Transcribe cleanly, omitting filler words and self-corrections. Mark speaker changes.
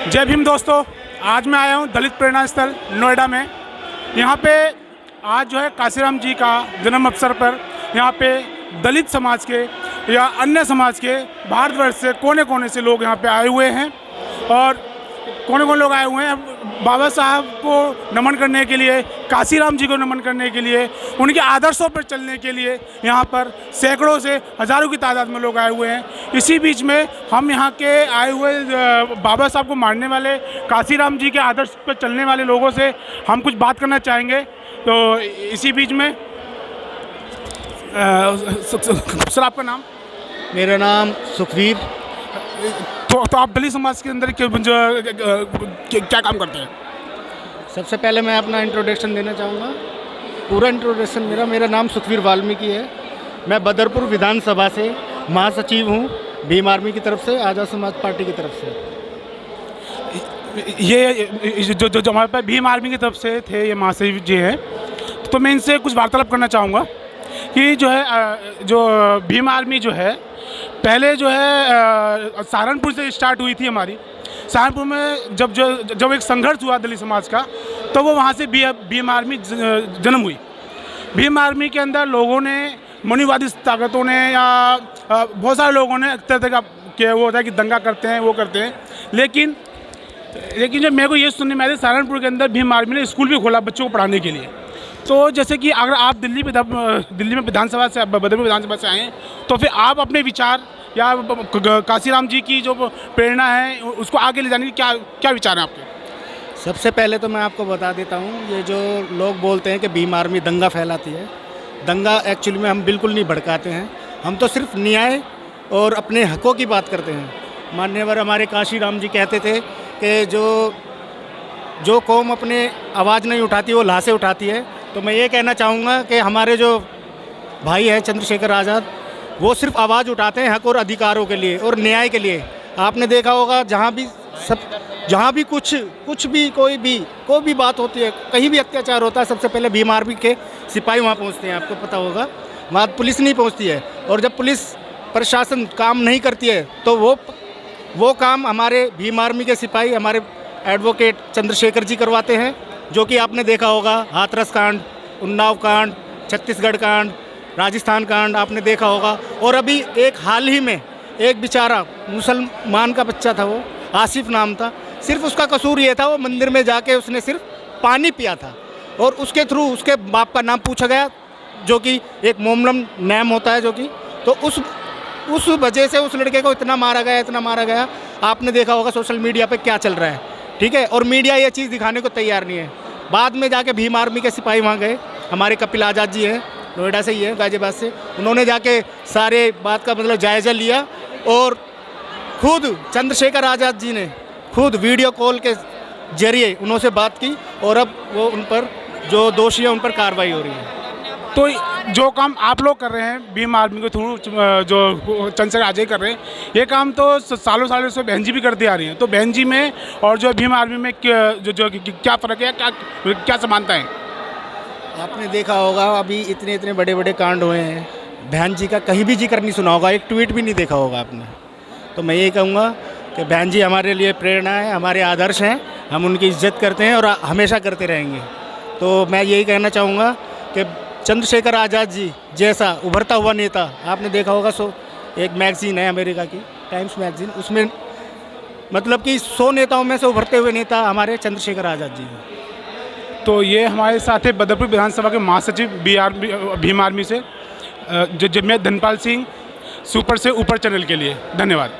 Speaker 1: जय भीम दोस्तों, आज मैं आया हूँ दलित प्रेरणा स्थल नोएडा में। यहाँ पे आज जो है काशीराम जी का जन्म अवसर पर यहाँ पे दलित समाज के या अन्य समाज के भारतवर्ष से कोने कोने से लोग यहाँ पे आए हुए हैं और कोने कोने लोग आए हुए हैं बाबा साहब को नमन करने के लिए, काशीराम जी को नमन करने के लिए, उनके आदर्शों पर चलने के लिए। यहाँ पर सैकड़ों से हज़ारों की तादाद में लोग आए हुए हैं। इसी बीच में हम यहाँ के आए हुए बाबा साहब को मानने वाले, काशीराम जी के आदर्श पर चलने वाले लोगों से हम कुछ बात करना चाहेंगे। तो इसी बीच में सर, आपका नाम?
Speaker 2: मेरा नाम सुखवीर।
Speaker 1: तो आप दलित समाज के अंदर क्या काम करते हैं?
Speaker 2: सबसे पहले मैं अपना इंट्रोडक्शन देना चाहूँगा। पूरा इंट्रोडक्शन मेरा नाम सुखवीर वाल्मीकि है। मैं बदरपुर विधानसभा से महासचिव हूँ, भीम आर्मी की तरफ से, आज़ाद समाज पार्टी की तरफ से।
Speaker 1: ये जो हमारे पास भीम आर्मी की तरफ से थे, ये महासचिव जी हैं, तो मैं इनसे कुछ वार्तालाप करना चाहूँगा कि जो है जो भीम आर्मी जो है पहले जो है सहारनपुर से स्टार्ट हुई थी हमारी। सहारनपुर में जब एक संघर्ष हुआ दलित समाज का, तो वो वहाँ से भीम आर्मी जन्म हुई। भीम आर्मी के अंदर लोगों ने, मनुवादी ताकतों ने या बहुत सारे लोगों ने तरह का क्या वो होता है कि दंगा करते हैं, वो करते हैं। लेकिन जब मेरे को ये सुनने में आया, सहारनपुर के अंदर भीम आर्मी ने स्कूल भी खोला बच्चों को पढ़ाने के लिए। तो जैसे कि अगर आप दिल्ली में विधानसभा से, बदरपुर विधानसभा से आए, तो फिर आप अपने विचार या काशीराम जी की जो प्रेरणा है उसको आगे ले जाने की क्या विचार हैं आपके?
Speaker 2: सबसे पहले तो मैं आपको बता देता हूँ, ये जो लोग बोलते हैं कि भीम आर्मी दंगा फैलाती है, दंगा एक्चुअली में हम बिल्कुल नहीं भड़काते हैं। हम तो सिर्फ न्याय और अपने हकों की बात करते हैं। मान्यवर हमारे काशीराम जी कहते थे कि जो कौम अपने आवाज़ नहीं उठाती वो लाशें उठाती है। तो मैं ये कहना चाहूँगा कि हमारे जो भाई हैं चंद्रशेखर आज़ाद, वो सिर्फ आवाज़ उठाते हैं हक और अधिकारों के लिए और न्याय के लिए। आपने देखा होगा जहाँ भी कोई भी बात होती है, कहीं भी अत्याचार होता है, सबसे पहले भीम आर्मी के सिपाही वहाँ पहुँचते हैं। आपको पता होगा, वहाँ पुलिस नहीं पहुँचती है। और जब पुलिस प्रशासन काम नहीं करती है तो वो काम हमारे भीम आर्मी के सिपाही, हमारे एडवोकेट चंद्रशेखर जी करवाते हैं। जो कि आपने देखा होगा, हाथरस कांड, उन्नाव कांड, छत्तीसगढ़ कांड, राजस्थान कांड आपने देखा होगा। और अभी एक हाल ही में एक बेचारा मुसलमान का बच्चा था, वो आसिफ नाम था। सिर्फ उसका कसूर ये था, वो मंदिर में जाके उसने सिर्फ पानी पिया था और उसके थ्रू उसके बाप का नाम पूछा गया, जो कि एक मोमलम नाम होता है, जो कि तो उस वजह से उस लड़के को इतना मारा गया। आपने देखा होगा सोशल मीडिया पे क्या चल रहा है, ठीक है। और मीडिया ये चीज़ दिखाने को तैयार नहीं है। बाद में जाके भीम आर्मी के सिपाही वहाँ गए, हमारे कपिल आज़ाद जी हैं, नोएडा से ही है, गाजियाबाद से। उन्होंने जाके सारे बात का मतलब जायज़ा लिया और खुद चंद्रशेखर आज़ाद जी ने खुद वीडियो कॉल के जरिए उनसे बात की और अब वो उन पर जो दोषी है उन पर कार्रवाई हो रही है।
Speaker 1: तो जो काम आप लोग कर रहे हैं भीम आर्मी के थ्रू, जो चंद्रशेखर आज़ाद कर रहे हैं, ये काम तो सालों से बहन जी भी करती आ रही हैं। तो बहन जी में और जो भीम आर्मी में क्या फ़र्क है, क्या समानता है?
Speaker 2: आपने देखा होगा अभी इतने बड़े कांड हुए हैं, बहन जी का कहीं भी जिक्र नहीं सुना होगा, एक ट्वीट भी नहीं देखा होगा आपने। तो मैं ये कहूँगा कि बहन जी हमारे लिए प्रेरणा है, हमारे आदर्श हैं, हम उनकी इज्जत करते हैं और हमेशा करते रहेंगे। तो मैं यही कहना चाहूँगा कि चंद्रशेखर आज़ाद जी जैसा उभरता हुआ नेता, आपने देखा होगा, एक मैगज़ीन है अमेरिका की, टाइम्स मैगज़ीन, उसमें मतलब कि 100 नेताओं में से उभरते हुए नेता हमारे चंद्रशेखर आज़ाद जी हैं।
Speaker 1: तो ये हमारे साथ है बदरपुर विधानसभा के महासचिव भीम आर्मी से, जो मैं धनपाल सिंह, सुपर से ऊपर चैनल के लिए। धन्यवाद।